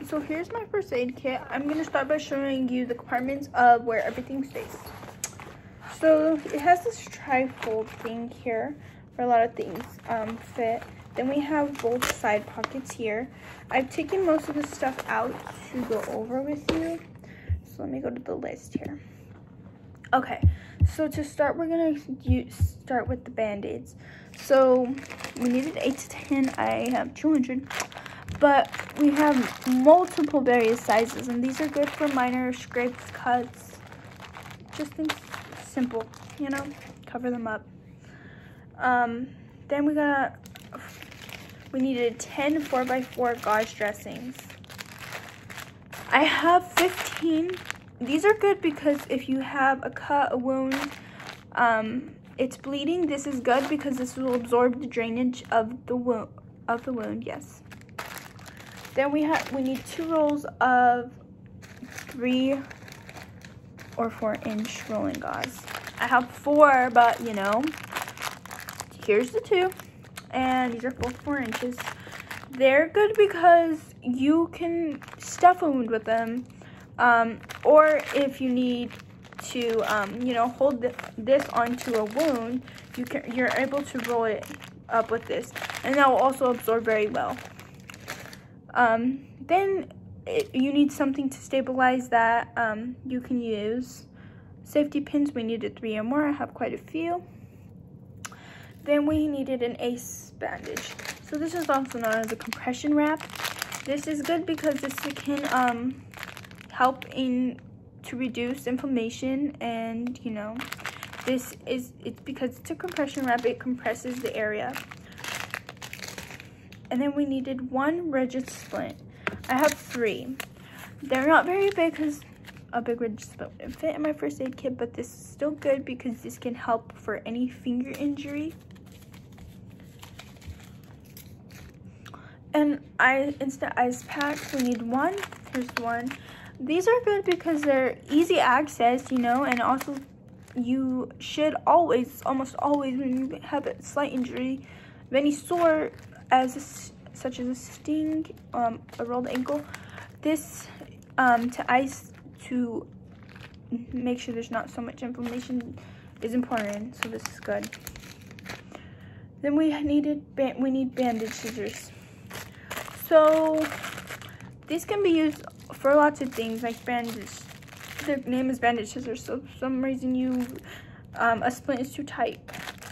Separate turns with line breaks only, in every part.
So here's my first aid kit. I'm gonna start by showing you the compartments of where everything stays. So it has this tri-fold thing here for a lot of things fit. Then we have both side pockets here. I've taken most of the stuff out to go over with you. So let me go to the list here. Okay, so to start, we're gonna start with the Band-Aids. So we needed 8 to 10. I have 200. But we have multiple various sizes, and these are good for minor scrapes, cuts, just things simple, you know, cover them up. Then we needed 10 4x4 gauze dressings. I have 15. These are good because if you have a cut, a wound, it's bleeding, this is good because this will absorb the drainage of the wound, yes. Then we need 2 rolls of 3 or 4 inch rolling gauze. I have 4, but you know, here's the 2, and these are both 4 inches. They're good because you can stuff a wound with them, or if you need to, you know, hold this onto a wound, you're able to roll it up with this, and that will also absorb very well. Then you need something to stabilize that. You can use safety pins. We needed 3 or more. I have quite a few. Then we needed an ACE bandage. So this is also known as a compression wrap. This is good because this can help to reduce inflammation, and you know, it's because it's a compression wrap, it compresses the area. And then we needed 1 rigid splint. I have 3. They're not very big because a big rigid splint wouldn't fit in my first aid kit, but this is still good because this can help for any finger injury. And instant ice packs, we need 1. Here's 1. These are good because they're easy access, you know, and also you should always, almost always, when you have a slight injury of any sort, such as a sting, a rolled ankle, this to ice to make sure there's not so much inflammation is important. So this is good. Then we need bandage scissors. So these can be used for lots of things, like bandage. Their name is bandage scissors. So for some reason a splint is too tight,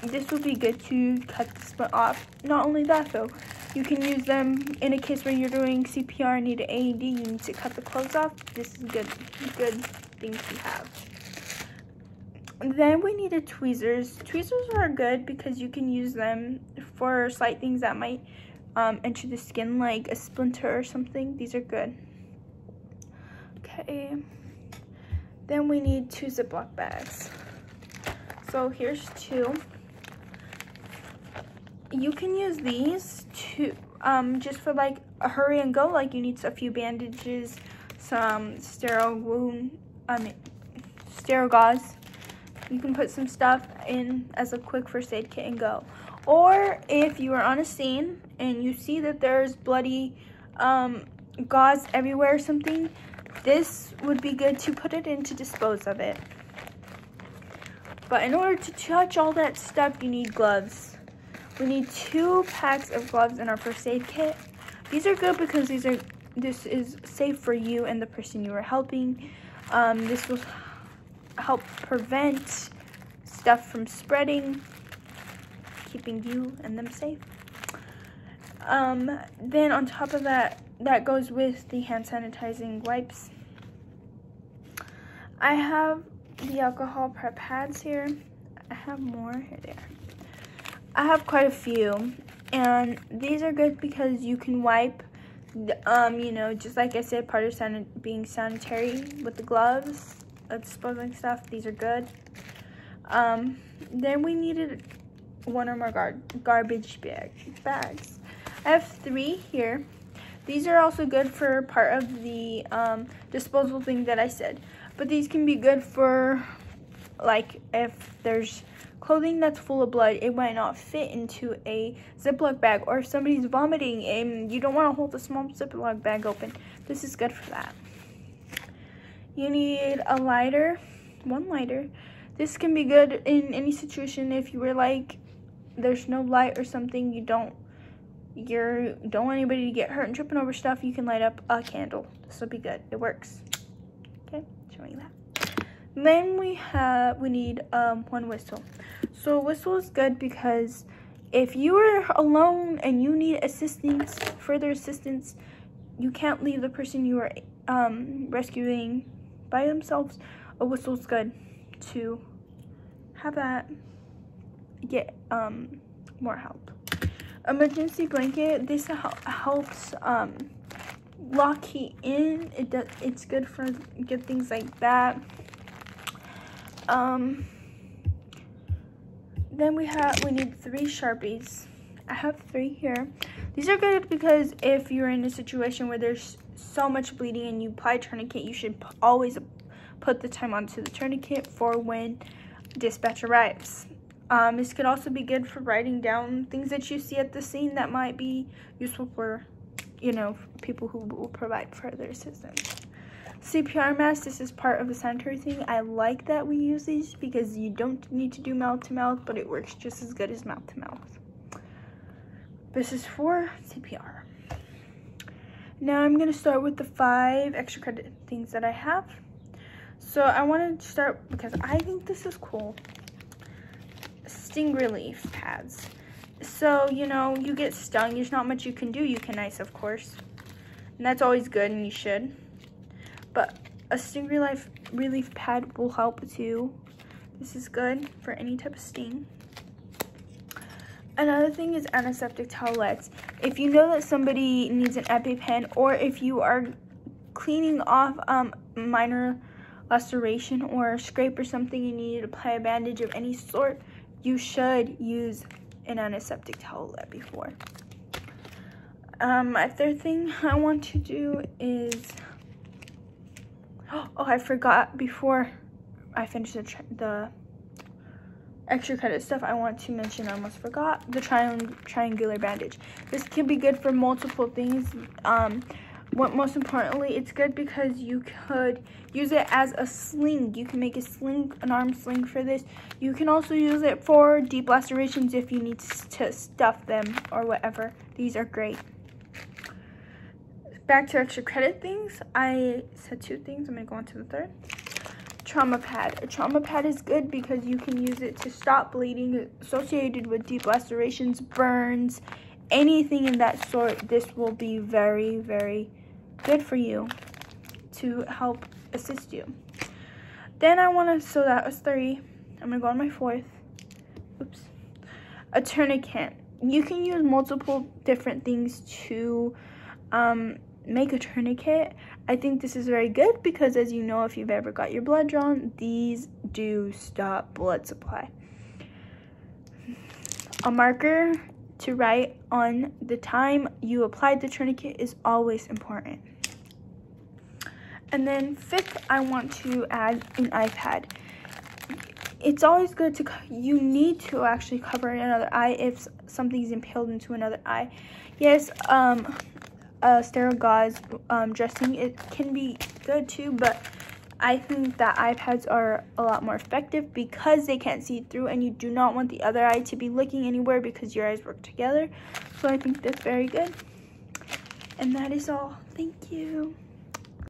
this would be good to cut the splint off. Not only that though, you can use them in a case where you're doing CPR and need an AED, you need to cut the clothes off. This is good things to have. And then we needed tweezers. Tweezers are good because you can use them for slight things that might enter the skin, like a splinter or something. These are good. Okay. Then we need 2 Ziploc bags. So here's 2. You can use these to just for like a hurry and go, like you need a few bandages, some sterile gauze. You can put some stuff in as a quick first aid kit and go. Or if you are on a scene and you see that there's bloody gauze everywhere or something, this would be good to put it in to dispose of it. But in order to touch all that stuff, you need gloves. We need 2 packs of gloves in our first aid kit. These are good because this is safe for you and the person you are helping. This will help prevent stuff from spreading, keeping you and them safe. Then on top of that goes with the hand sanitizing wipes. I have the alcohol prep pads here. I have more. Here they are. I have quite a few, and these are good because you can wipe, you know, just like I said, part of being sanitary with the gloves, disposing stuff. These are good. Then we needed 1 or more garbage bags. I have 3 here. These are also good for part of the disposable thing that I said, but these can be good for like if there's clothing that's full of blood, it might not fit into a Ziploc bag. Or if somebody's vomiting and you don't want to hold a small Ziploc bag open, this is good for that. You need a lighter, one lighter. This can be good in any situation. If you were like, there's no light or something, you don't want anybody to get hurt and tripping over stuff, you can light up a candle. This will be good. It works. Okay, showing that. Then we need one whistle. So a whistle is good because if you are alone and you need further assistance, you can't leave the person you are rescuing by themselves. A whistle is good to have that get more help. Emergency blanket, this helps lock heat in. It's good for good things like that. Then we need 3 Sharpies. I have 3 here. These are good because if you're in a situation where there's so much bleeding and you apply a tourniquet, you should always put the time onto the tourniquet for when dispatch arrives. This could also be good for writing down things that you see at the scene that might be useful for, people who will provide further assistance. CPR mask, this is part of the sanitary thing. I like that we use these because you don't need to do mouth to mouth, but it works just as good as mouth to mouth. This is for CPR. Now I'm going to start with the 5 extra credit things that I have. So I want to start because I think this is cool. Sting relief pads. So, you get stung. There's not much you can do. You can ice, of course. And that's always good, and you should. But a sting relief pad will help too. This is good for any type of sting. Another thing is antiseptic towelettes. If you know that somebody needs an EpiPen, or if you are cleaning off minor laceration or scrape or something, you need to apply a bandage of any sort, you should use an antiseptic towelette before. My third thing I want to do is, I forgot before I finish the extra credit stuff, I want to mention, I almost forgot, the triangular bandage. This can be good for multiple things. Most importantly, it's good because you could use it as a sling. You can make a sling, an arm sling for this. You can also use it for deep lacerations if you need to stuff them or whatever. These are great. Back to extra credit things. I said 2 things. I'm going to go on to the third. Trauma pad. A trauma pad is good because you can use it to stop bleeding associated with deep lacerations, burns, anything in that sort. This will be very, very good for you to help assist you. Then so that was 3. I'm going to go on my 4th. Oops. A tourniquet. You can use multiple different things to make a tourniquet. I think this is very good because, as you know, if you've ever got your blood drawn, these do stop blood supply. A marker to write on the time you applied the tourniquet is always important. And then 5th, I want to add an eye pad. It's always good you need to actually cover another eye if something's impaled into another eye. Yes, sterile gauze dressing, it can be good too, but I think that eye pads are a lot more effective because they can't see through, and you do not want the other eye to be looking anywhere because your eyes work together. So I think that's very good. And that is all. Thank you.